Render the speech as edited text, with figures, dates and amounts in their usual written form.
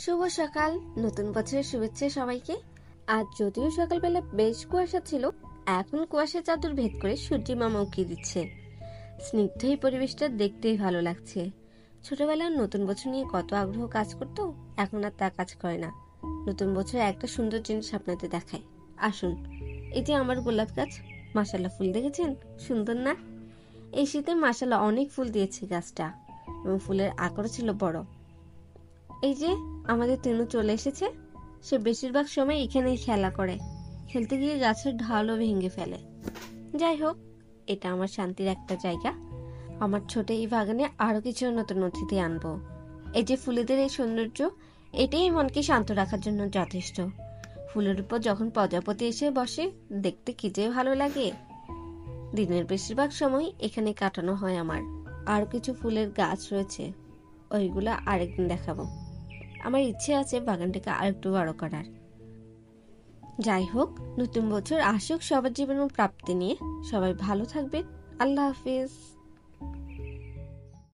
শুভ সকাল, নতুন বছরের শুভেচ্ছা সবাইকে। আজ যদিও সকালবেলা বেশ কুয়াশা ছিল, এখন কুয়াশা চাদর ভেদ করে সূর্যি মামা উঁকি দিচ্ছে। স্নিগ্ধ এই পরিবেশটা দেখতেই ভালো লাগছে। ছোটবেলার নতুন বছর নিয়ে কত আগ্রহ কাজ করতো, এখন আর তা কাজ করে না। নতুন বছরে একটা সুন্দর জিনিস আপনাদের দেখায়, আসুন। এই যে আমার গোলাপ গাছ, মাশাল্লাহ ফুল দেখেছেন, সুন্দর না? এই শীতে মাশাল্লাহ অনেক ফুল দিয়েছে গাছটা, এবং ফুলের আকারও ছিল বড়। এই যে আমাদের তেনু চলে এসেছে, সে বেশিরভাগ সময় এখানেই খেলা করে, খেলতে গিয়ে গাছের ঢালও ভেঙে ফেলে। যাই হোক, এটা আমার শান্তির একটা জায়গা। আমার ছোট এই বাগানে আরো কিছু নতুন অতিথি আনবো। এই যে ফুলেদের এই সৌন্দর্য, এটাই মনকে শান্ত রাখার জন্য যথেষ্ট। ফুলের উপর যখন প্রজাপতি এসে বসে, দেখতে কি যে ভালো লাগে। দিনের বেশিরভাগ সময় এখানে কাটানো হয় আমার। আর কিছু ফুলের গাছ রয়েছে, ওইগুলো আরেকদিন দেখাবো। আমার ইচ্ছে আছে বাগানটাকে আরেকটু বড় করার। যাই হোক, নতুন বছর আসুক সবার জীবনের প্রাপ্তি নিয়ে। সবাই ভালো থাকবেন। আল্লাহ হাফিজ।